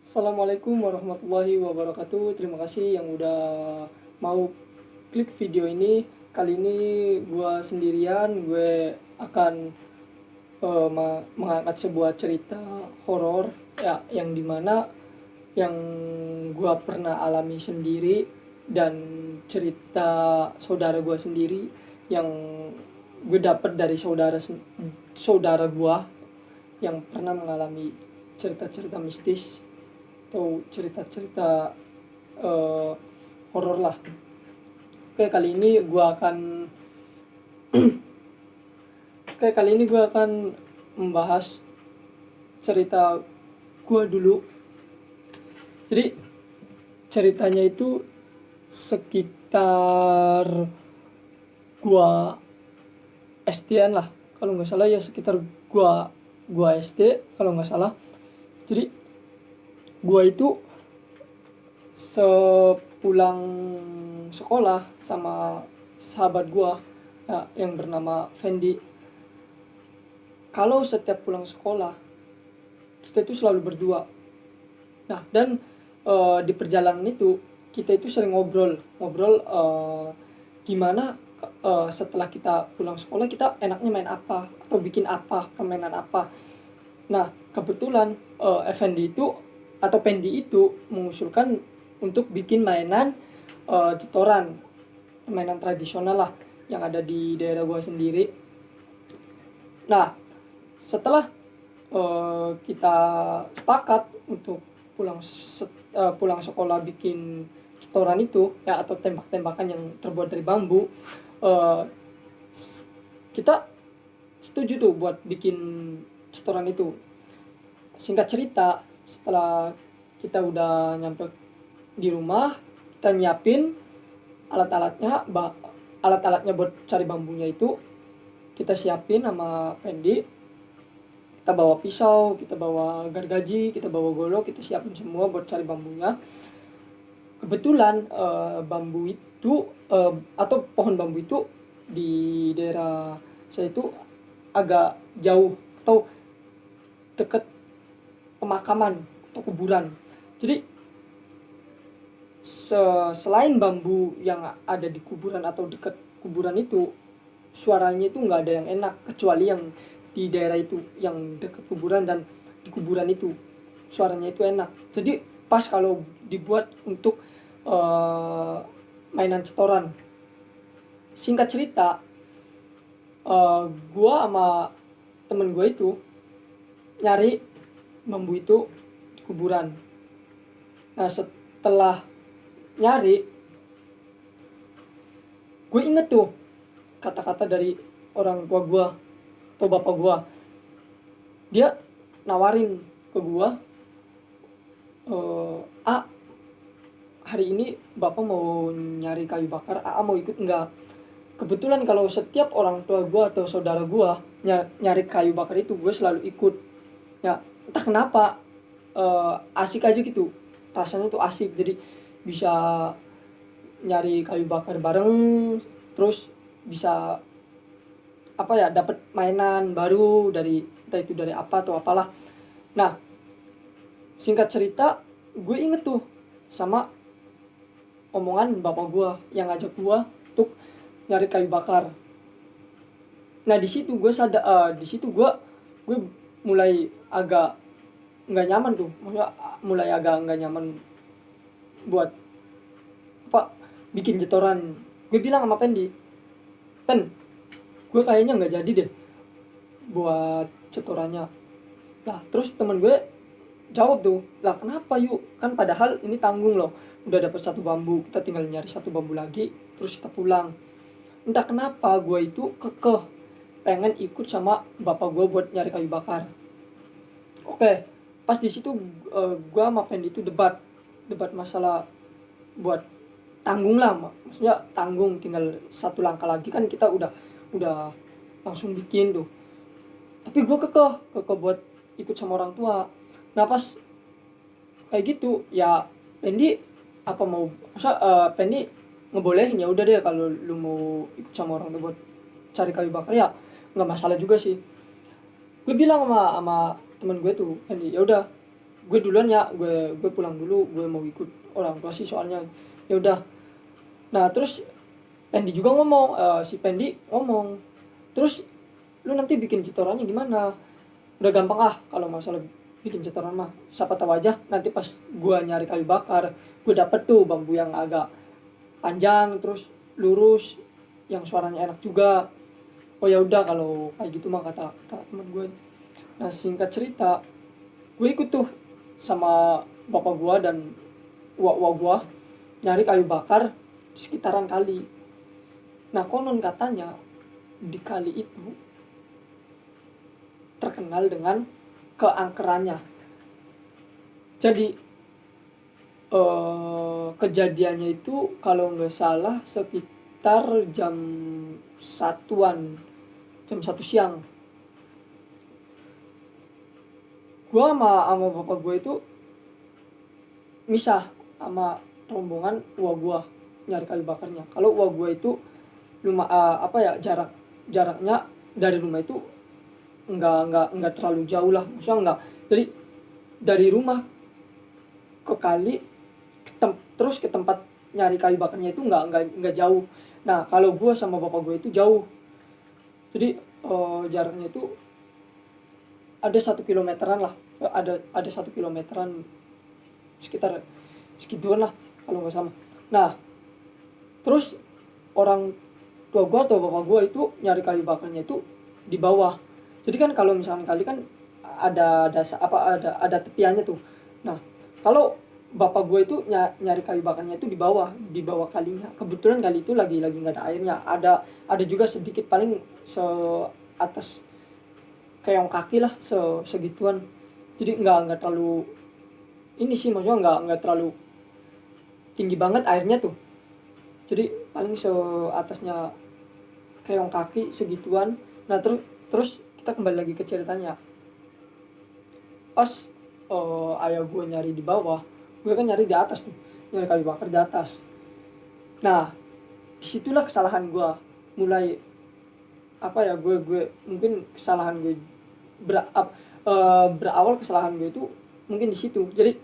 Assalamualaikum warahmatullahi wabarakatuh. Terima kasih yang udah mau klik video ini. Kali ini gue sendirian. Gue akan mengangkat sebuah cerita horor ya, yang dimana yang gue pernah alami sendiri, dan cerita saudara gue sendiri yang gue dapat dari saudara gue yang pernah mengalami cerita-cerita mistis atau cerita-cerita uh, horor lah. Oke, kali ini gue akan membahas cerita gue dulu. Jadi ceritanya itu sekitar gue SD-an lah, kalau nggak salah ya, sekitar gue SD kalau nggak salah. Jadi gue itu sepulang sekolah sama sahabat gue ya, yang bernama Fendi. Kalau setiap pulang sekolah kita itu selalu berdua. Nah, dan di perjalanan itu kita itu sering ngobrol gimana setelah kita pulang sekolah kita enaknya main apa atau bikin apa, permainan apa. Nah, kebetulan Effendi itu atau Pendi itu mengusulkan untuk bikin mainan jetoran, mainan tradisional lah yang ada di daerah gua sendiri. Nah, setelah kita sepakat untuk pulang sekolah bikin setoran itu ya, atau tembak-tembakan yang terbuat dari bambu, kita setuju tuh buat bikin setoran itu. Singkat cerita, setelah kita udah nyampe di rumah, kita nyiapin alat-alatnya buat cari bambunya itu kita siapin sama Pendi. Kita bawa pisau, kita bawa gargaji, kita bawa golok, kita siapin semua buat cari bambunya. Kebetulan bambu itu atau pohon bambu itu di daerah saya itu agak jauh atau dekat pemakaman atau kuburan. Jadi selain bambu yang ada di kuburan atau dekat kuburan itu, suaranya itu nggak ada yang enak kecuali yang di daerah itu yang dekat kuburan, dan di kuburan itu suaranya itu enak. Jadi pas kalau dibuat untuk mainan setoran. Singkat cerita, gua sama temen gue itu nyari bambu itu di kuburan. Nah, setelah nyari, gue inget tuh kata-kata dari orang tua gue atau bapak gue. Dia nawarin ke gue, hari ini bapak mau nyari kayu bakar, mau ikut enggak? Kebetulan kalau setiap orang tua gue atau saudara gue nyari kayu bakar itu, gue selalu ikut ya. Entah kenapa asik aja gitu, rasanya tuh asik. Jadi bisa nyari kayu bakar bareng, terus bisa apa ya, dapat mainan baru dari entah itu dari apa atau apalah. Nah, singkat cerita, gue inget tuh sama omongan bapak gue yang ngajak gue untuk nyari kayu bakar. Nah, di situ gue mulai agak nggak nyaman tuh, maksudnya mulai agak nggak nyaman buat apa bikin jetoran. Gue bilang sama Pendi, gue kayaknya nggak jadi deh buat jetorannya. Lah, terus temen gue jawab tuh, lah kenapa yuk, kan padahal ini tanggung loh, udah dapet satu bambu, kita tinggal nyari satu bambu lagi terus kita pulang. Entah kenapa gue itu kekeh pengen ikut sama bapak gue buat nyari kayu bakar. Oke, pas di situ gue sama Pendi itu debat masalah buat tanggung lah, maksudnya tanggung tinggal satu langkah lagi kan kita udah langsung bikin tuh. Tapi gue kekeh buat ikut sama orang tua. Nah, pas kayak gitu ya, Pendi apa mau Pendi ngebolehin, ya udah deh kalau lu mau ikut sama orang tua buat cari kayu bakar ya nggak masalah juga sih. Gue bilang sama temen gue tuh, Pendi, ya udah gue duluan ya, gue pulang dulu, gue mau ikut orang tua sih soalnya. Ya udah. Nah terus Pendi juga ngomong, si Pendi ngomong, terus lu nanti bikin setorannya gimana? Udah gampang kalau masalah bikin setoran mah, siapa tahu aja nanti pas gue nyari kayu bakar gue dapet tuh bambu yang agak panjang terus lurus yang suaranya enak juga. Oh ya udah kalau kayak gitu mah, kata teman gue. Nah singkat cerita, gue ikut tuh sama bapak gue dan uak gue nyari kayu bakar di sekitaran kali. Nah konon katanya di kali itu terkenal dengan keangkerannya. Jadi kejadiannya itu kalau nggak salah sekitar jam 1 siang. Gue sama bapak gue itu misah sama rombongan uak gue nyari kayu bakarnya. Kalau uak gue itu jaraknya dari rumah itu nggak terlalu jauh lah, maksudnya nggak, jadi dari rumah ke kali terus ke tempat nyari kayu bakarnya itu nggak jauh. Nah kalau gue sama bapak gue itu jauh, jadi jaraknya itu ada 1 kilometeran lah, ada 1 kilometeran sekitar segituan lah kalau nggak salah. Nah terus orang tua gue atau bapak gue itu nyari kayu bakarnya itu di bawah. Jadi kan kalau misalnya kali kan ada tepiannya tuh. Nah kalau bapak gue itu nyari kayu bakarnya itu di bawah kalinya. Kebetulan kali itu lagi nggak ada airnya. Ada juga sedikit, paling atas keong kaki lah, segituan. Jadi nggak terlalu ini sih, maksudnya nggak terlalu tinggi banget airnya tuh. Jadi paling atasnya keong kaki segituan. Nah terus kita kembali lagi ke ceritanya. Pas ayah gue nyari di bawah, gue kan nyari di atas tuh, nyari kayu bakar di atas. Nah disitulah kesalahan gue mulai gue mungkin kesalahan gue berawal kesalahan gue itu mungkin di situ. Jadi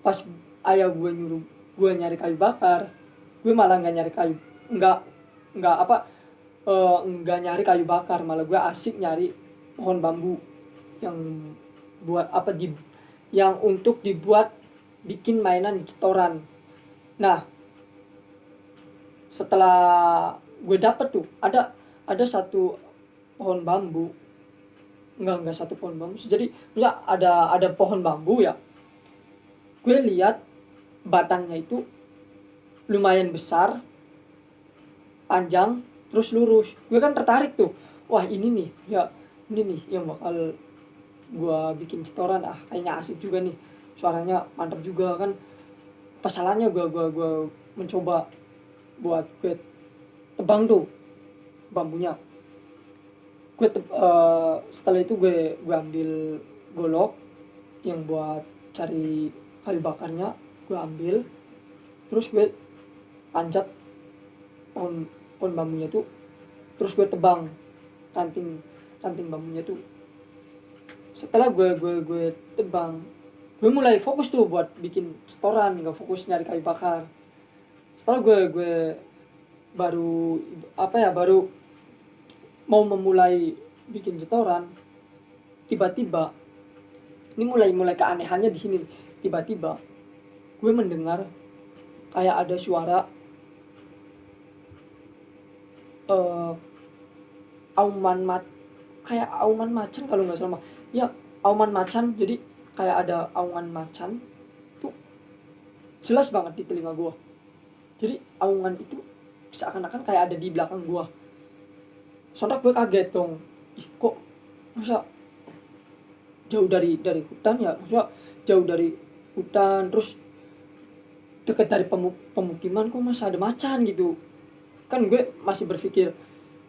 pas ayah gue nyuruh gue nyari kayu bakar, gue malah nggak nyari kayu bakar, malah gue asik nyari pohon bambu yang yang untuk dibuat bikin mainan setoran. Nah setelah gue dapet tuh ada satu pohon bambu, enggak satu pohon bambu, jadi ya ada pohon bambu ya. Gue lihat batangnya itu lumayan besar, panjang, terus lurus. Gue kan tertarik tuh, wah ini nih yang bakal gue bikin setoran, kayaknya asik juga nih, suaranya mantap juga kan. Pasalnya gue mencoba buat gue tebang tuh bambunya. Setelah itu gue ambil golok yang buat cari kayu bakarnya, gue ambil, terus gue panjat pohon bambunya tuh, terus gue tebang ranting bambunya tuh. Setelah gue tebang, gue mulai fokus tuh buat bikin setoran, nggak fokus nyari kayu bakar. Setelah gue baru mau memulai bikin setoran, tiba-tiba ini mulai keanehannya di sini. Tiba-tiba gue mendengar kayak ada suara kayak auman macan kalau nggak salah ya, auman macan. Jadi kayak ada auman macan tuh jelas banget di telinga gue. Jadi auman itu seakan-akan kayak ada di belakang gue. Sontak gue kaget dong, kok masa jauh dari hutan ya, maksudnya jauh dari hutan terus dekat dari pemukiman, kok masih ada macan gitu kan. Gue masih berpikir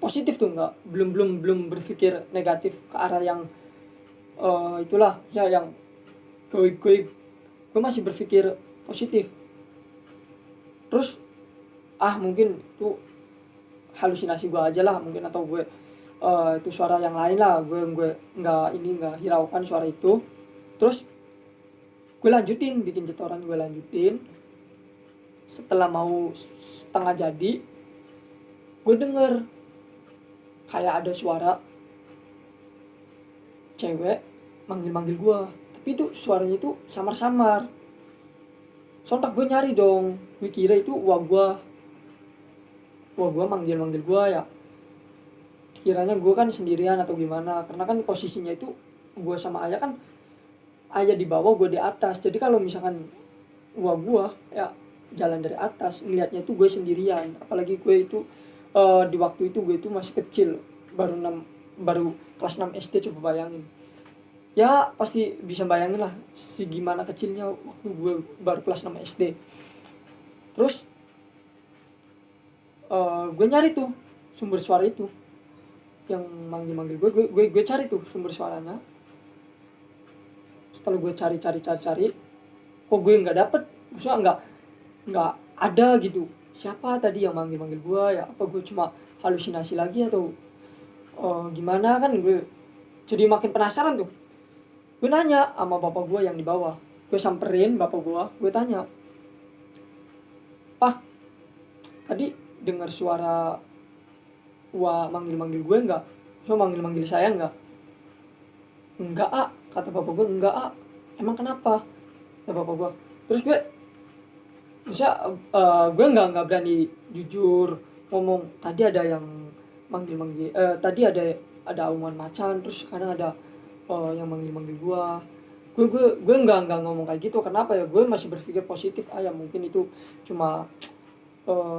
positif tuh, belum berpikir negatif ke arah yang itulah ya, yang gue masih berpikir positif. Terus mungkin itu halusinasi gue aja lah mungkin, atau gue itu suara yang lain lah, gue nggak hiraukan suara itu. Terus gue lanjutin bikin setoran, gue lanjutin. Setelah mau setengah jadi, gue denger kayak ada suara cewek manggil-manggil gue, tapi itu suaranya itu samar-samar. Sontak gue nyari dong, gue kira itu wah gue manggil-manggil gue ya, kiranya gue kan sendirian atau gimana, karena kan posisinya itu gue sama ayah kan, ayah di bawah gue di atas. Jadi kalau misalkan gue ya jalan dari atas ngelihatnya itu gue sendirian, apalagi gue itu di waktu itu gue itu masih kecil, baru kelas 6 SD. Coba bayangin ya, pasti bisa bayangin lah segimana kecilnya waktu gue baru kelas 6 SD. Terus gue nyari tuh sumber suara itu yang manggil-manggil gue cari tuh sumber suaranya. Setelah gue cari kok gue nggak dapet, maksudnya nggak ada gitu. Siapa tadi yang manggil gue ya, apa gue cuma halusinasi lagi atau gimana kan. Gue jadi makin penasaran tuh. Gue nanya sama bapak gue yang di bawah, gue samperin bapak gue tanya, "Pak, tadi dengar suara wah manggil gue nggak? So manggil saya nggak?" "Enggak, ah," kata bapak gue. "Enggak, ah." "Emang kenapa?" kata bapak gue. Terus gue nggak berani jujur ngomong, tadi ada yang manggil, tadi ada auman macan, terus sekarang ada yang manggil gue nggak ngomong kayak gitu. Kenapa ya, gue masih berpikir positif ya, mungkin itu cuma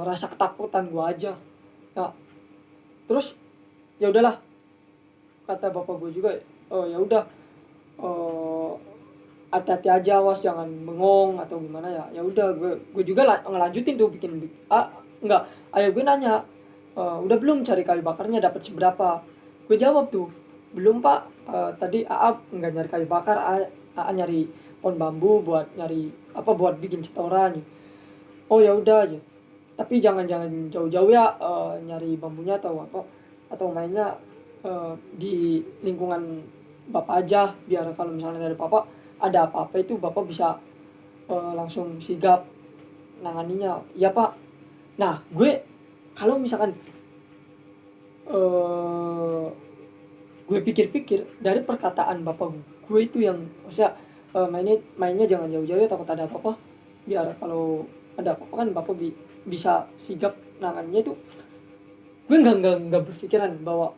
rasa ketakutan gue aja ya. Terus ya udahlah, kata bapak gue juga, ya udah, hati-hati aja, awas jangan bengong atau gimana ya. Ya udah, gue juga ngelanjutin tuh bikin enggak, ayah gue nanya, "Udah belum cari kayu bakarnya, dapat seberapa?" Gue jawab tuh, "Belum, Pak. Tadi Aap nggak nyari kayu bakar, Aa nyari pohon bambu buat buat bikin setoran." "Oh ya udah aja, tapi jangan jauh-jauh ya, nyari bambunya atau mainnya di lingkungan Bapak aja, biar kalau misalnya ada apa-apa itu Bapak bisa langsung sigap nanganinya." "Ya Pak." Nah gue kalau misalkan gue pikir-pikir dari perkataan bapak gue itu yang maksudnya mainnya jangan jauh-jauh ya, takut ada apa-apa, biar kalau ada apa-apa kan bapak bisa sigap nangannya itu. Gue nggak berpikiran bahwa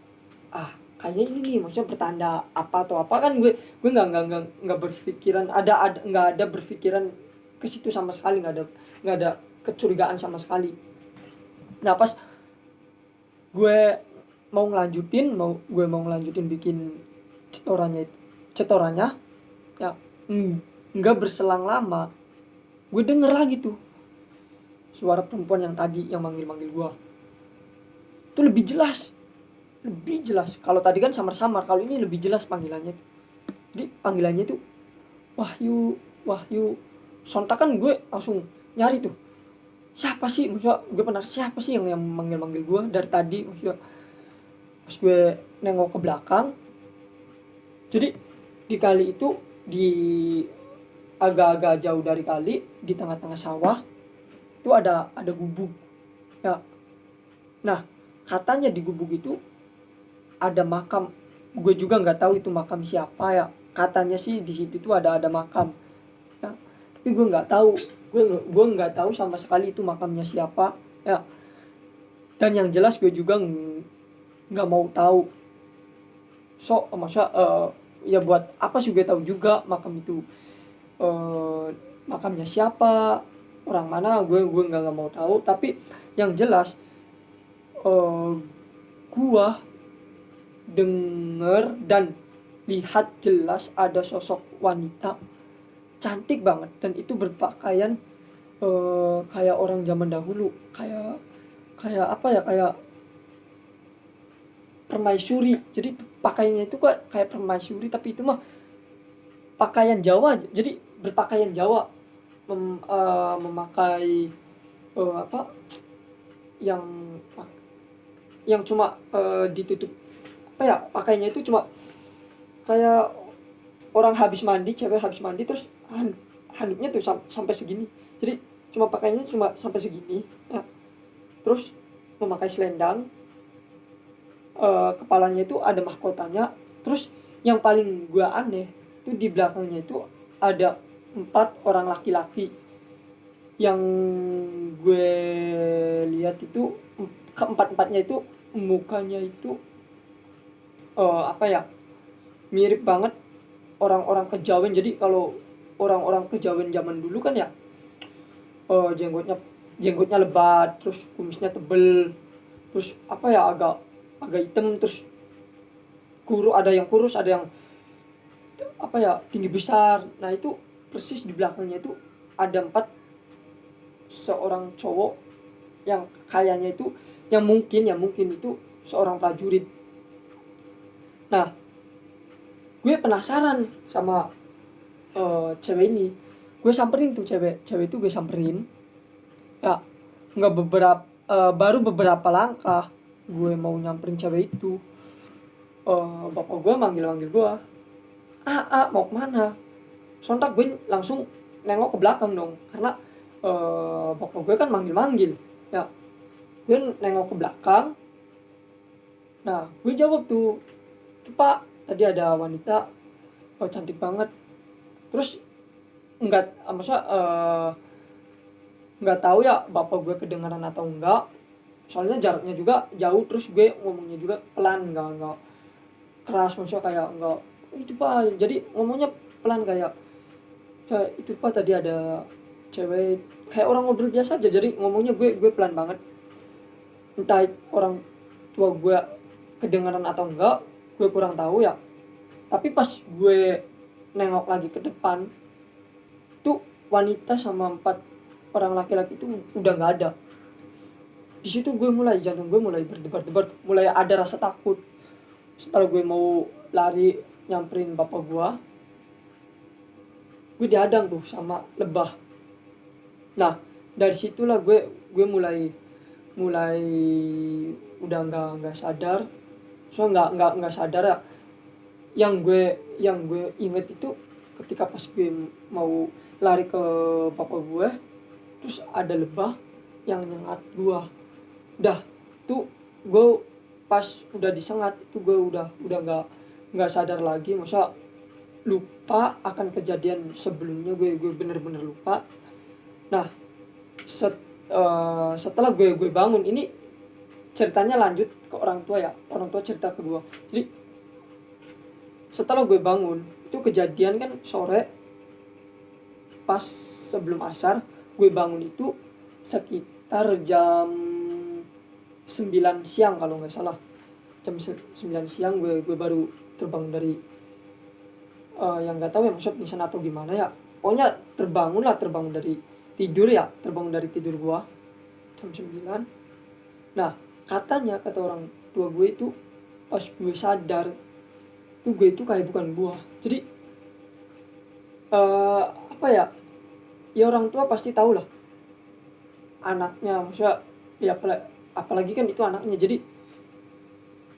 kayaknya ini nih maksudnya pertanda apa atau apa kan. Gue nggak berpikiran nggak ada berpikiran ke situ sama sekali, nggak ada kecurigaan sama sekali. Nah pas gue mau ngelanjutin bikin cetorannya ya, nggak berselang lama gue denger lagi tuh suara perempuan yang tadi yang manggil gue tuh lebih jelas. Kalau tadi kan samar-samar, kalau ini lebih jelas panggilannya. Jadi panggilannya tuh Wahyu. Sontak kan gue langsung nyari tuh, siapa sih, maksudnya gue penasaran siapa sih yang manggil gue dari tadi. Maksudnya pas gue nengok ke belakang, jadi di kali itu, di agak-agak jauh dari kali, di tengah-tengah sawah itu ada gubuk ya. Nah katanya di gubuk itu ada makam. Gue juga nggak tahu itu makam siapa ya, katanya sih di situ tuh ada makam ya, tapi gue nggak tahu sama sekali itu makamnya siapa ya. Dan yang jelas gue juga nggak mau tahu. Ya buat apa sih gue tahu juga makam itu makamnya siapa, orang mana, gue nggak mau tahu. Tapi yang jelas gue denger dan lihat jelas ada sosok wanita cantik banget, dan itu berpakaian kayak orang zaman dahulu, kayak apa ya, kayak permaisuri. Jadi pakaiannya itu kayak permaisuri, tapi itu mah pakaian Jawa. Jadi berpakaian Jawa, memakai yang cuma ditutup apa ya, pakainya itu cuma kayak orang habis mandi, cewek habis mandi terus handuknya tuh sampai segini, jadi cuma pakainya cuma sampai segini. Nah, terus memakai selendang, kepalanya itu ada mahkotanya. Terus yang paling gua aneh itu di belakangnya itu ada 4 orang laki-laki. Yang gue lihat itu keempat-empatnya itu mukanya itu apa ya, mirip banget orang-orang kejawen. Jadi kalau orang-orang kejawen zaman dulu kan ya, jenggotnya lebat, terus kumisnya tebel, terus apa ya, agak hitam, terus ada yang kurus, ada yang apa ya, tinggi besar. Nah itu persis di belakangnya itu ada 4 seorang cowok yang kayaknya itu, yang mungkin itu seorang prajurit. Nah gue penasaran sama cewek ini. Gue samperin tuh cewek itu, gue samperin ya. Baru beberapa langkah gue mau nyamperin cewek itu, bapak gue manggil gue, mau kemana? Sontak gue langsung nengok ke belakang dong, karena bapak gue kan manggil ya. Gue nengok ke belakang. Nah gue jawab tuh, Pak, tadi ada wanita, cantik banget. Terus nggak tahu ya bapak gue kedengaran atau enggak, soalnya jaraknya juga jauh. Terus gue ngomongnya juga pelan, nggak keras, maksudnya kayak nggak itu Pak, jadi ngomongnya pelan kayak itu Pak, tadi ada cewek, kayak orang ngobrol biasa aja. Jadi ngomongnya gue pelan banget. Entah orang tua gue kedengaran atau enggak, gue kurang tahu ya. Tapi pas gue nengok lagi ke depan tuh, wanita sama 4 orang laki-laki itu udah nggak ada. Di situ jantung gue mulai berdebar-debar, mulai ada rasa takut. Setelah gue mau lari nyamperin bapak gue dihadang tuh sama lebah. Nah dari situlah gue mulai udah nggak sadar. So nggak sadar ya. Yang gue inget itu ketika pas gue mau lari ke bapak gue, terus ada lebah yang nyengat gue. Udah tuh gue pas udah disengat itu gue udah nggak sadar lagi. Masa lupa akan kejadian sebelumnya, gue bener-bener lupa. Nah setelah gue bangun, ini ceritanya lanjut ke orang tua ya, orang tua cerita kedua. Jadi setelah gue bangun itu kejadian kan sore, pas sebelum asar. Gue bangun itu sekitar jam 9 siang kalau nggak salah. Jam 9 siang gue baru terbang dari yang nggak tahu ya, maksud pingsan atau gimana ya, pokoknya terbangun dari tidur gue jam 9. Nah kata orang tua gue itu, pas gue sadar tuh gue itu kayak bukan gue. Jadi apa ya orang tua pasti tahu lah anaknya, maksudnya ya apalagi kan itu anaknya. Jadi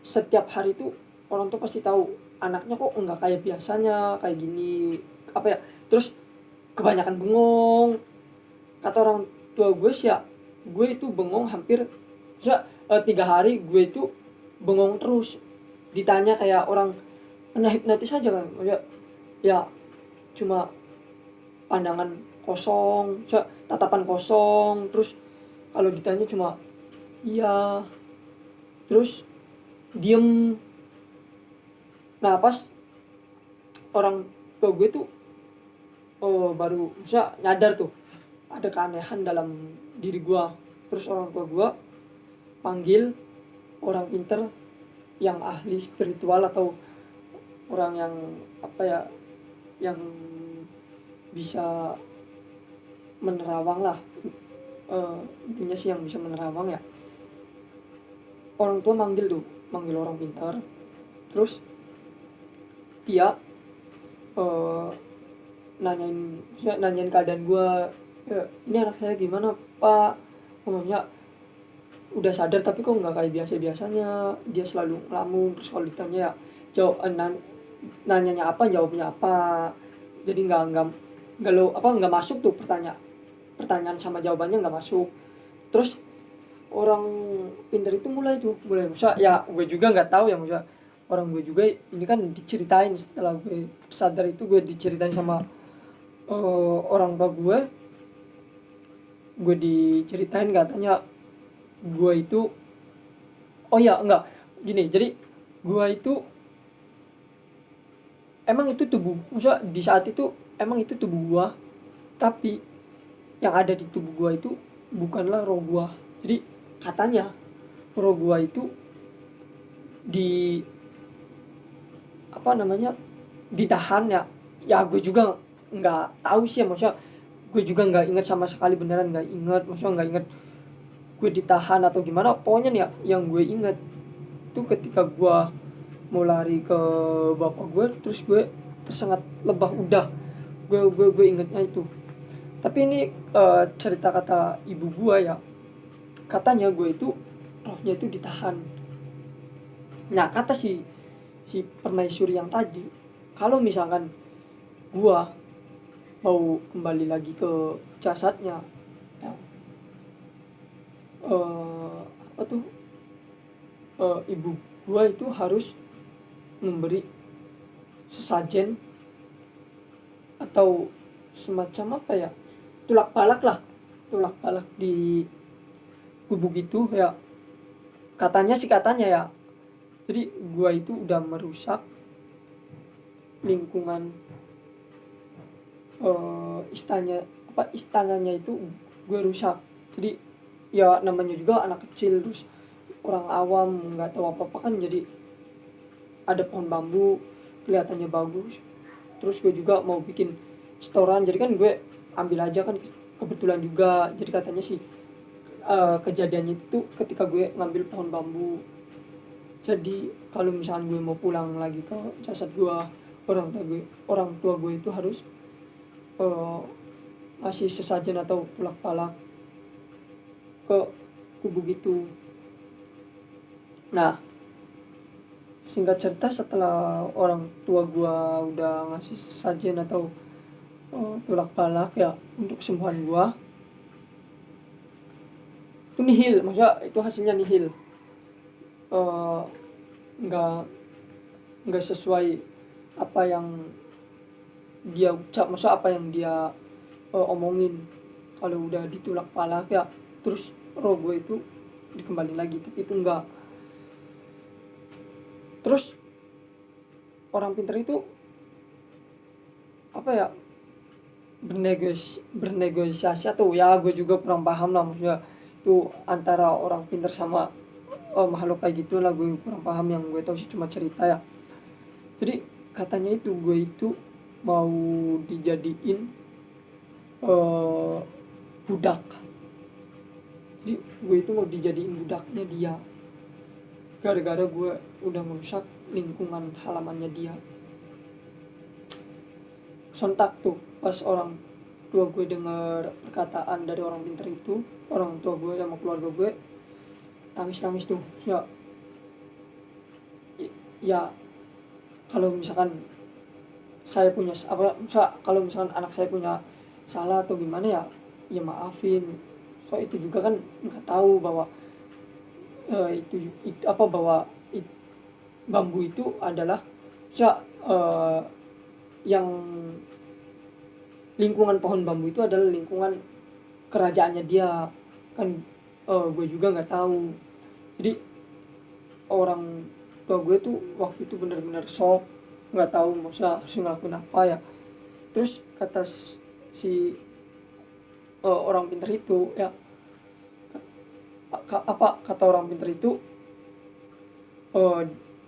setiap hari itu orang tua pasti tahu anaknya kok enggak kayak biasanya, kayak gini apa ya. Terus kebanyakan bengong. Kata orang tua gue sih ya, gue itu bengong hampir 3 hari gue itu bengong terus. Ditanya kayak orang kena hipnotis aja kan, ya cuma pandangan kosong, tatapan kosong. Terus kalau ditanya cuma iya, terus diem. Nah pas orang tua gue tuh baru bisa nyadar tuh ada keanehan dalam diri gue. Terus orang tua gue panggil orang pinter yang ahli spiritual atau orang yang apa ya, yang bisa menerawang lah, intinya sih yang bisa menerawang ya. Orang tua manggil orang pintar. Terus dia nanyain keadaan gue, ini anak saya gimana Pak, ngomongnya udah sadar tapi kok nggak kayak biasanya, dia selalu ngelamun. Terus kalau ditanya ya nanyanya apa jawabnya apa. Jadi nggak nggak masuk tuh pertanyaan sama jawabannya nggak masuk. Terus orang pintar itu mulai Musa, ya gue juga nggak tahu ya Musa, orang gue juga ini kan diceritain, setelah gue sadar itu gue diceritain sama orang tua gue diceritain katanya gue itu, oh ya enggak gini, jadi gue itu emang itu tubuh, maksudnya di saat itu emang itu tubuh gue, tapi yang ada di tubuh gue itu bukanlah roh gue. Jadi katanya roh gue itu di apa namanya ditahan ya. Ya gue juga nggak tahu sih ya, maksudnya gue juga nggak ingat sama sekali, beneran nggak ingat, maksudnya nggak ingat gue ditahan atau gimana. Pokoknya nih ya, yang gue ingat itu ketika gue mau lari ke bapak gue, terus gue tersengat lebah. Udah, gue ingetnya itu. Tapi ini cerita kata ibu gue ya, katanya gue itu rohnya itu ditahan. Nah kata si permaisuri yang tadi, kalau misalkan gue mau kembali lagi ke jasadnya ya, apa tuh, ibu gue itu harus memberi sesajen atau semacam apa ya, tulak balak di gubuk itu ya, katanya ya. Jadi gua itu udah merusak lingkungan istananya itu gue rusak. Jadi ya namanya juga anak kecil, terus orang awam nggak tahu apa kan, jadi ada pohon bambu kelihatannya bagus, terus gue juga mau bikin setoran, jadi kan gue ambil aja kan, kebetulan juga. Jadi katanya sih kejadiannya itu ketika gue ngambil pohon bambu. Jadi kalau misalnya gue mau pulang lagi ke jasad gue, orang tua gue itu harus ngasih sesajen atau tulak balak ke kubu gitu. Nah singkat cerita, setelah orang tua gue udah ngasih sesajen atau tulak balak ya untuk kesembuhan gue, itu nihil, maksudnya itu hasilnya nihil, nggak sesuai apa yang dia ucap, maksudnya apa yang dia omongin. Kalau udah ditulak balak ya terus roh gue itu dikembali lagi, tapi itu enggak. Terus orang pintar itu apa ya, bernegosiasi atau ya gue juga kurang paham lah, maksudnya itu antara orang pintar sama makhluk kayak gitu lah, gue kurang paham. Yang gue tahu sih cuma cerita ya. Jadi katanya itu gue itu mau dijadiin budak. Jadi gue itu mau dijadiin budaknya dia, gara-gara gue udah merusak lingkungan halamannya dia. Sontak tuh pas orang tua gue dengar perkataan dari orang pintar itu, orang tua gue sama keluarga gue nangis tuh ya. Kalau misalkan saya punya kalau misalkan anak saya punya salah atau gimana ya maafin. So itu juga kan nggak tahu bahwa itu apa, bahwa bambu itu adalah yang lingkungan pohon bambu itu adalah lingkungan kerajaannya dia kan. Gue juga nggak tahu. Jadi orang tua gue tuh waktu itu benar-benar shock, nggak tahu maksudnya harus ngelakuin apa ya. Terus kata si orang pintar itu ya, kata orang pintar itu,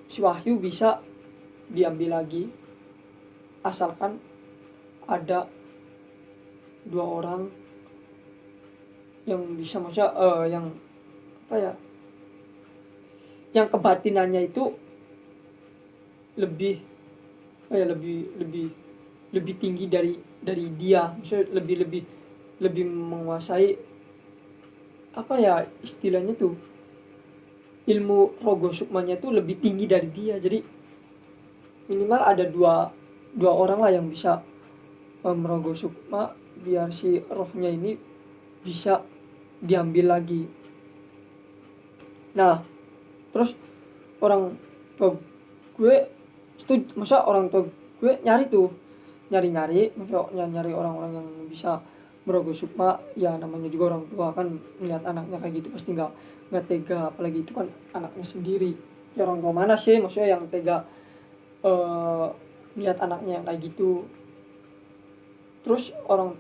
si Wahyu bisa diambil lagi asalkan ada 2 orang yang bisa, maksudnya yang apa ya, yang kebatinannya itu lebih tinggi dari dia, maksudnya lebih menguasai apa ya istilahnya tuh, ilmu rogo sukmanya tuh lebih tinggi dari dia. Jadi minimal ada dua orang lah yang bisa merogoh sukma biar si rohnya ini bisa diambil lagi. Nah terus orang tua gue masa orang tua gue nyari maksudnya nyari orang-orang yang bisa merogoh sukma. Ya namanya juga orang tua kan melihat anaknya kayak gitu pasti nggak tega, apalagi itu kan anaknya sendiri. Ya orang tua mana sih maksudnya yang tega melihat anaknya yang kayak gitu. Terus orang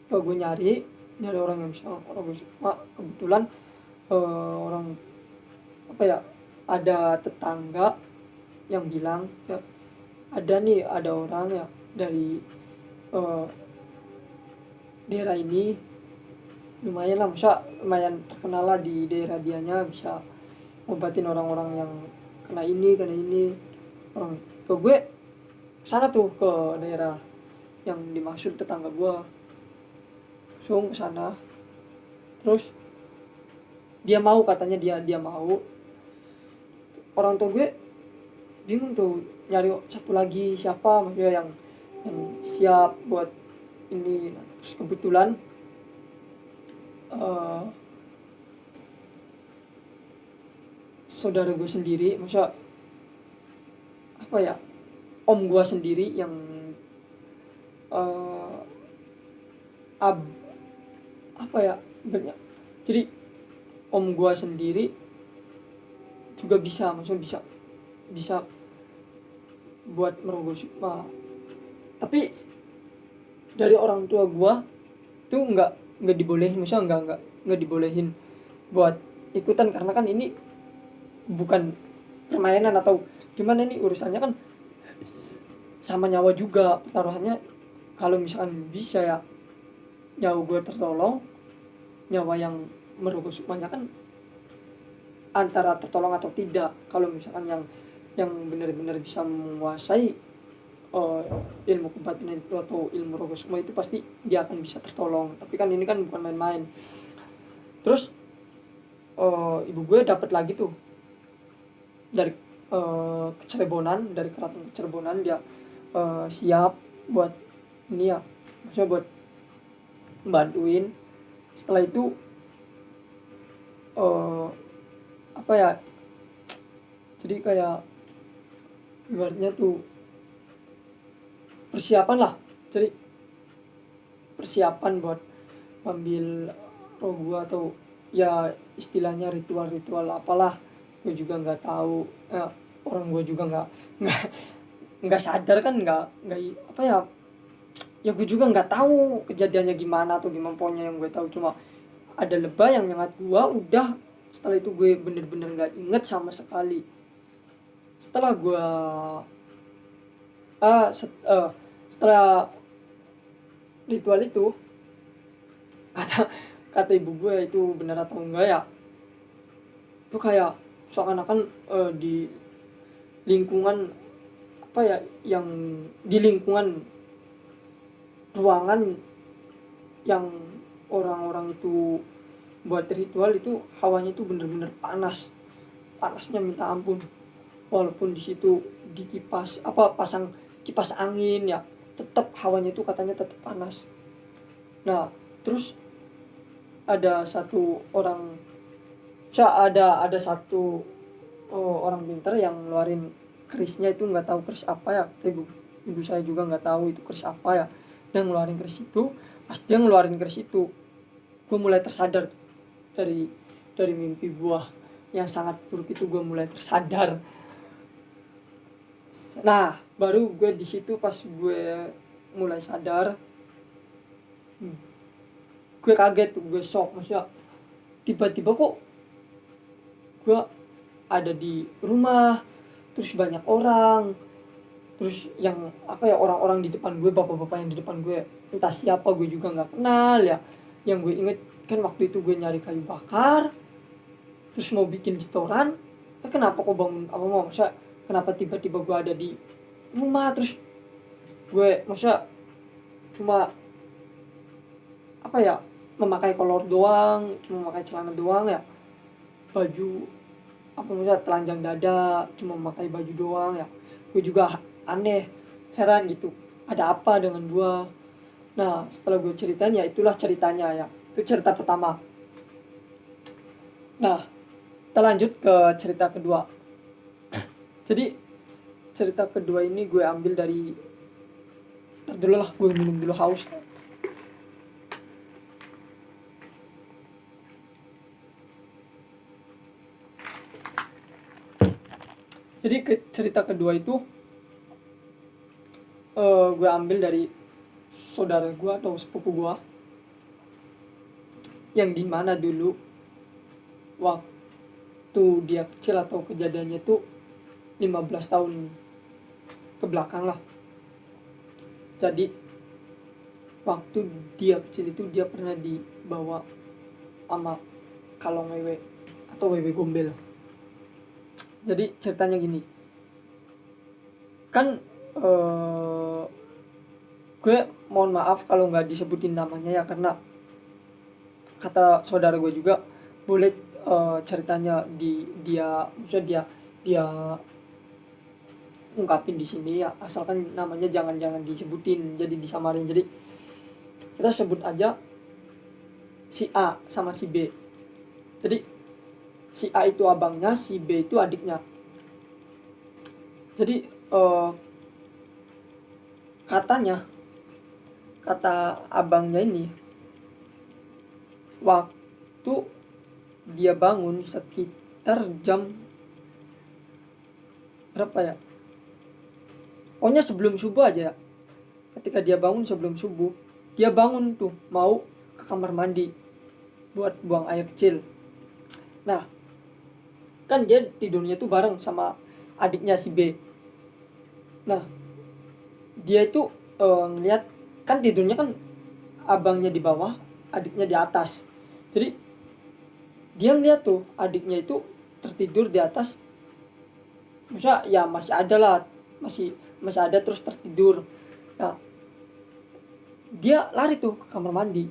tua gue nyari orang yang bisa merogoh sukma. Kebetulan orang apa ya, ada tetangga yang bilang ya, ada orang ya dari daerah ini lumayan lah, lumayan terkenal lah di daerah dianya, bisa ngobatin orang-orang yang kena ini. Orang tua gue sana tuh ke daerah yang dimaksud tetangga gue, langsung ke sana. Terus katanya dia mau. Orang tua gue bingung tuh nyari satu lagi siapa maksudnya yang siap buat ini. Terus kebetulan saudara gue sendiri, maksudnya apa ya, om gue sendiri yang apa ya banyak. Jadi om gue sendiri juga bisa, maksudnya bisa buat merogoh sukma. Tapi dari orang tua gue tuh nggak dibolehin, maksudnya nggak dibolehin buat ikutan, karena kan ini bukan permainan atau gimana, ini urusannya kan sama nyawa juga taruhannya. Kalau misalkan bisa ya nyawa gue tertolong, nyawa yang merogoh sukmanya kan antara tertolong atau tidak. Kalau misalkan yang benar-benar bisa menguasai ilmu kebatinan itu atau ilmu rogoh sukma itu, pasti dia akan bisa tertolong. Tapi kan ini kan bukan main-main. Terus ibu gue dapat lagi tuh dari Cirebon, dari keraton Cirebon. Dia siap buat ini ya, maksudnya buat bantuin. Setelah itu apa ya, jadi kayak ibaratnya tuh persiapan lah, jadi persiapan buat ambil rogo atau ya istilahnya ritual apalah, gue juga nggak tahu. Orang gue juga nggak sadar kan, nggak apa ya gue juga nggak tahu kejadiannya gimana atau gimana. Pokoknya yang gue tahu cuma ada lebah yang nyengat gue, udah. Setelah itu gue bener-bener nggak inget sama sekali. Setelah gue setelah ritual itu, kata ibu gue itu benar atau enggak ya, itu kayak seakan-akan di lingkungan apa ya, yang di lingkungan ruangan yang orang-orang itu buat ritual itu, hawanya itu bener-bener panasnya minta ampun. Walaupun di situ dikipas pasang kipas angin ya, tetap hawanya itu katanya tetap panas. Nah terus ada satu orang pintar yang ngeluarin kerisnya itu, nggak tahu keris apa ya, ibu saya juga nggak tahu itu keris apa ya. Dia ngeluarin keris itu, pas dia ngeluarin keris itu, gue mulai tersadar dari mimpi gue yang sangat buruk itu. Gue mulai tersadar. Nah baru gue di situ, pas gue mulai sadar, gue kaget, gue shock. Maksudnya tiba-tiba kok gue ada di rumah, terus banyak orang, terus yang apa ya, orang-orang di depan gue, bapak-bapak yang di depan gue entah siapa, gue juga nggak kenal ya. Yang gue inget kan waktu itu gue nyari kayu bakar, terus mau bikin setoran. Kenapa kok bangun apa mau, maksudnya kenapa tiba-tiba gue ada di rumah, terus gue maksudnya cuma apa ya, memakai kolor doang, cuma memakai celana doang ya, baju apa maksudnya telanjang dada, cuma memakai baju doang ya. Gue juga aneh, heran gitu, ada apa dengan gue. Nah setelah gue ceritain ya itulah ceritanya ya, itu cerita pertama. Nah kita lanjut ke cerita kedua. Jadi cerita kedua ini gue ambil dari, ntar dulu lah gue minum dulu, haus. Jadi cerita kedua itu gue ambil dari saudara gue atau sepupu gue, yang dimana dulu waktu dia kecil atau kejadiannya itu 15 tahun ke belakang lah. Jadi waktu dia kecil itu dia pernah dibawa sama kalong wewe atau wewe gombel. Jadi ceritanya gini, kan gue mohon maaf kalau nggak disebutin namanya ya, karena kata saudara gue juga boleh ceritanya dia ungkapin di sini ya, asalkan namanya jangan disebutin, jadi disamarin. Jadi kita sebut aja si A sama si B. Jadi si A itu abangnya, si B itu adiknya. Jadi kata abangnya ini, waktu dia bangun sekitar jam berapa ya, pokoknya sebelum subuh aja ya. Ketika dia bangun sebelum subuh, dia bangun tuh mau ke kamar mandi buat buang air kecil. Nah kan dia tidurnya tuh bareng sama adiknya si B. Nah dia itu ngeliat, kan tidurnya kan abangnya di bawah, adiknya di atas. Jadi dia ngeliat tuh adiknya itu tertidur di atas, maksudnya ya masih ada lah, masih ada terus tertidur. Nah dia lari tuh ke kamar mandi,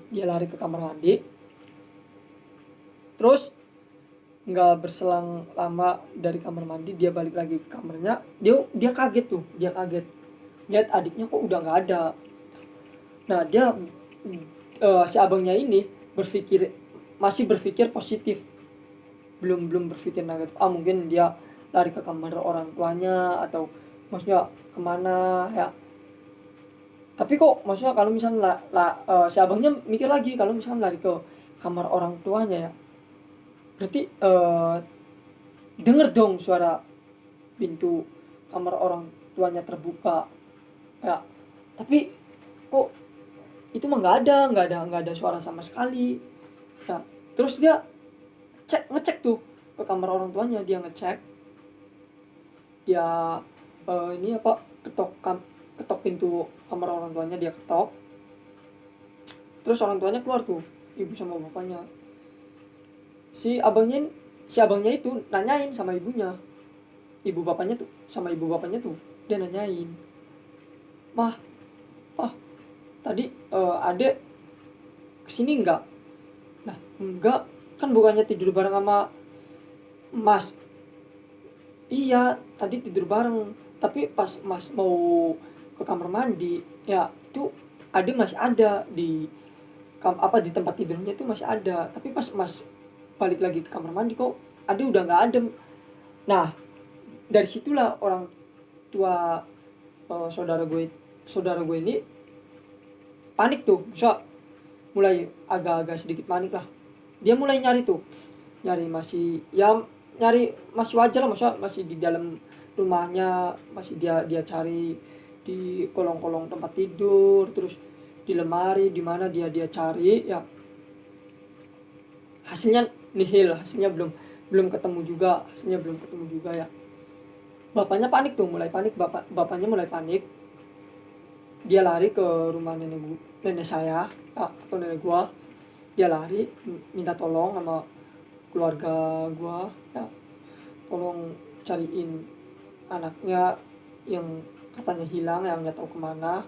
terus nggak berselang lama dari kamar mandi dia balik lagi ke kamarnya. Dia kaget lihat adiknya kok udah nggak ada. Nah dia si abangnya ini masih berpikir positif, belum berpikir negatif. Mungkin dia lari ke kamar orang tuanya atau maksudnya kemana ya. Tapi kok maksudnya kalau misalnya si abangnya mikir lagi, kalau misalnya lari ke kamar orang tuanya ya, berarti denger dong suara pintu kamar orang tuanya terbuka ya. Tapi kok itu mah nggak ada suara sama sekali ya. Terus dia ngecek tuh ke kamar orang tuanya, dia ngecek, dia ketok pintu kamar orang tuanya, dia ketok. Terus orang tuanya keluar tuh, ibu sama bapaknya. Si abangnya itu nanyain sama ibunya, ibu bapaknya tuh dia nanyain, mah tadi adek kesini enggak? Nah enggak, kan bukannya tidur bareng sama mas. Iya tadi tidur bareng, tapi pas mas mau ke kamar mandi ya itu adek masih ada di tempat tidurnya itu masih ada, tapi pas mas balik lagi ke kamar mandi kok adek udah nggak ada. Nah dari situlah orang tua saudara gue ini panik tuh, mulai agak-agak sedikit panik lah. Dia mulai nyari masih wajar lah, maksudnya masih di dalam rumahnya, masih dia cari di kolong-kolong tempat tidur, terus di lemari, di mana dia cari ya. Hasilnya nihil, hasilnya belum ketemu juga ya. Bapaknya panik, bapaknya mulai panik. Dia lari ke rumah nenek saya atau nenek gua. Dia lari minta tolong sama keluarga gua ya, tolong cariin anaknya yang katanya hilang, yang nggak tahu kemana.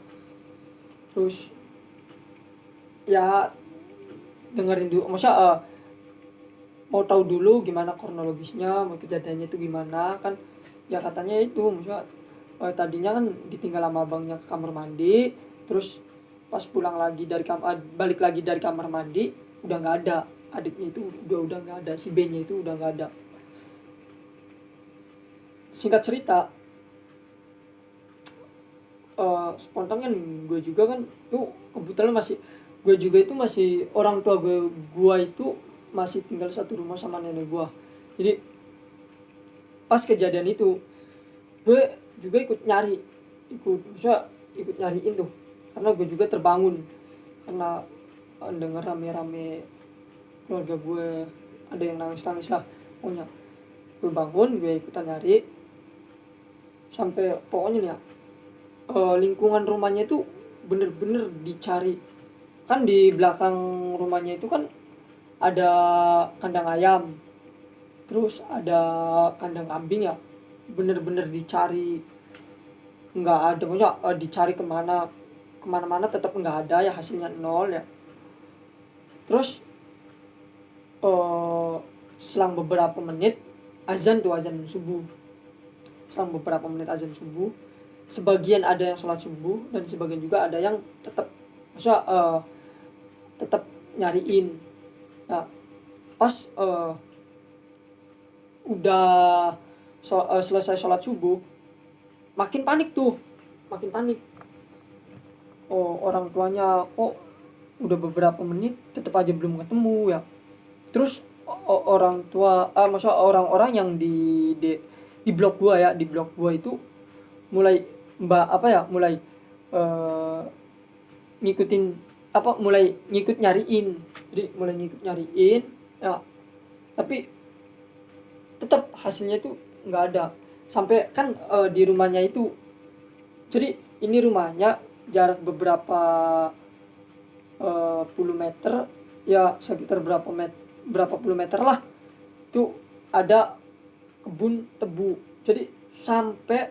Terus ya dengerin dulu, mau tahu dulu gimana kronologisnya, mau kejadiannya itu gimana kan ya. Katanya itu tadinya kan ditinggal sama abangnya ke kamar mandi, terus pas pulang lagi dari balik lagi dari kamar mandi udah nggak ada, adiknya itu udah nggak ada, si B-nya itu udah nggak ada. Singkat cerita, spontan kan gue juga kan tuh kebetulan gue juga itu masih orang tua gue itu masih tinggal satu rumah sama nenek gue. Jadi pas kejadian itu gue juga ikut nyariin tuh, karena gue juga terbangun karena denger rame-rame keluarga gue ada yang nangis lah. Pokoknya gue bangun, gue ikutan nyari sampai pokoknya nih ya, lingkungan rumahnya itu bener-bener dicari. Kan di belakang rumahnya itu kan ada kandang ayam, terus ada kandang kambing ya, bener-bener dicari nggak ada. Maksudnya dicari kemana-mana tetap nggak ada ya, hasilnya nol ya. Terus selang beberapa menit azan subuh. Selang beberapa menit azan subuh, sebagian ada yang sholat subuh dan sebagian juga ada yang tetap tetap nyariin. Nah, pas udah selesai sholat subuh, makin panik. Orang tuanya kok udah beberapa menit tetap aja belum ketemu ya. Terus orang tua, maksudnya orang-orang yang di blok gua ya, di blok gua itu mulai mulai ngikut nyariin. Jadi mulai ngikut nyariin ya, tapi tetap hasilnya itu nggak ada. Sampai kan di rumahnya itu, jadi ini rumahnya jarak beberapa puluh meter ya, sekitar berapa puluh meter lah itu ada kebun tebu. Jadi sampai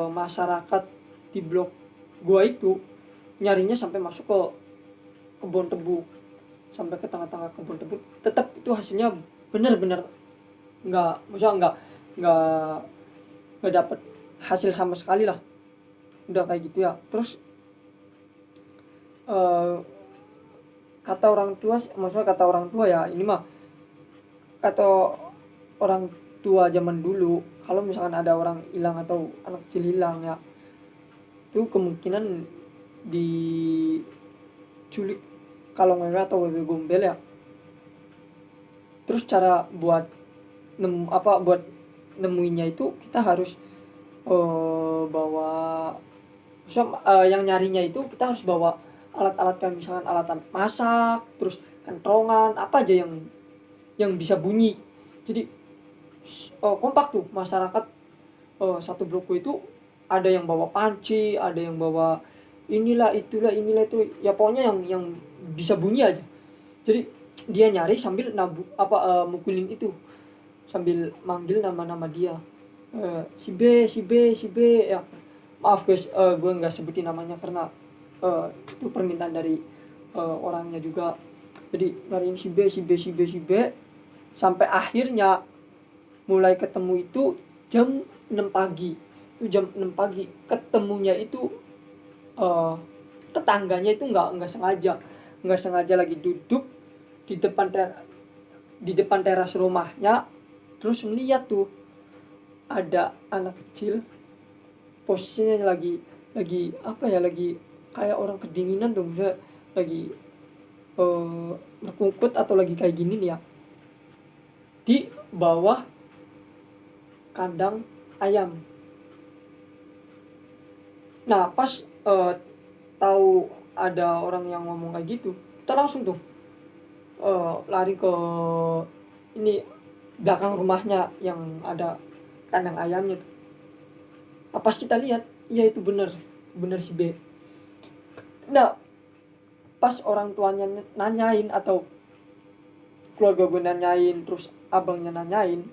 masyarakat di blok gua itu nyarinya sampai masuk ke kebun tebu, sampai ke tengah-tengah kebun tebu, tetap itu hasilnya benar-benar nggak dapet hasil sama sekali lah, udah kayak gitu ya. Terus kata orang tua ya, ini mah kata orang tua zaman dulu, kalau misalkan ada orang hilang atau anak kecil hilang ya, itu kemungkinan diculik kalau nggak atau wewe gombel ya. Terus cara buat nemuinnya itu kita harus bawa, yang nyarinya itu kita harus bawa alat-alat kayak misalkan alatan masak, terus kentongan, apa aja yang bisa bunyi. Jadi kompak tuh masyarakat satu blokku itu, ada yang bawa panci, ada yang bawa inilah itu ya, pokoknya yang bisa bunyi aja. Jadi dia nyari sambil mukulin itu, sambil manggil nama-nama dia, si B ya. Maaf guys, gue nggak sebutin namanya karena itu permintaan dari orangnya juga. Jadi nyariin si B sampai akhirnya mulai ketemu itu jam 6 pagi. Itu jam 6 pagi ketemunya itu, tetangganya itu nggak sengaja lagi duduk di depan teras rumahnya, terus melihat tuh ada anak kecil posisinya lagi kayak orang kedinginan tuh, misalnya lagi berkungkut atau lagi kayak gini nih ya, di bawah kandang ayam. Nah pas tahu ada orang yang ngomong kayak gitu, kita langsung tuh lari ke ini belakang rumahnya yang ada kandang ayamnya tuh. Pas kita lihat, ya itu bener si B. Nah pas orang tuanya nanyain atau keluarga gue nanyain, terus abangnya nanyain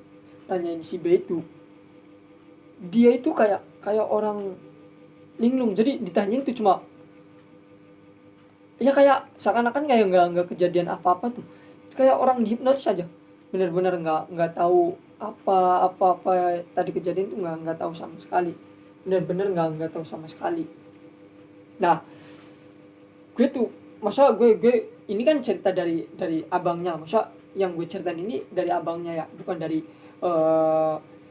si B itu, dia itu kayak orang linglung. Jadi ditanyain tuh cuma ya kayak seakan-akan kayak nggak kejadian apa-apa tuh, kayak orang dihipnotis aja, bener-bener nggak tahu apa tadi kejadian tuh, nggak tahu sama sekali, bener-bener nggak tahu sama sekali. Nah gue tuh masa gue ini kan cerita dari abangnya, masa yang gue ceritain ini dari abangnya ya, bukan dari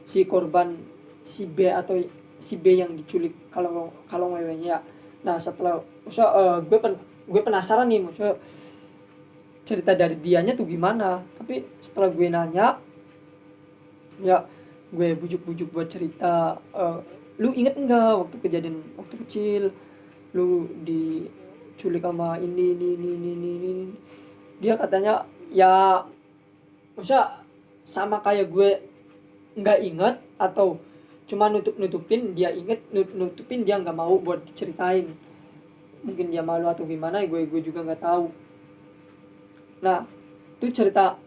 si korban, si B atau si B yang diculik kalau kalau ngewenya ya. Nah setelah masa gue penasaran nih, masa cerita dari dianya tuh gimana. Tapi setelah gue nanya ya, gue bujuk-bujuk buat cerita, lu inget enggak waktu kejadian waktu kecil lu diculik sama ini. Dia katanya ya masa sama kayak gue nggak inget, atau cuma nutupin, dia inget nutupin, dia nggak mau buat diceritain, mungkin dia malu atau gimana, gue juga nggak tahu. Nah itu cerita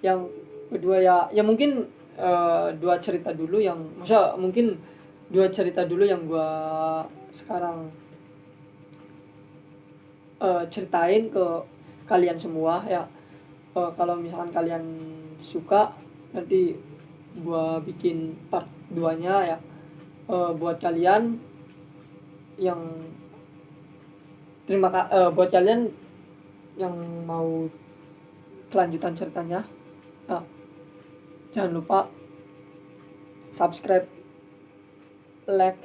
yang kedua ya mungkin dua cerita dulu yang masa mungkin dua cerita dulu yang gue sekarang ceritain ke kalian semua ya. Kalau misalkan kalian suka, nanti gua bikin part 2 nya ya. Buat kalian yang buat kalian yang mau kelanjutan ceritanya, jangan lupa subscribe, like,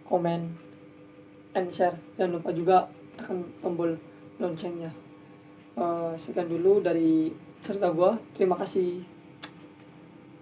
comment, and share. Jangan lupa juga tekan tombol loncengnya. Sekian dulu dari cerita gua. Terima kasih.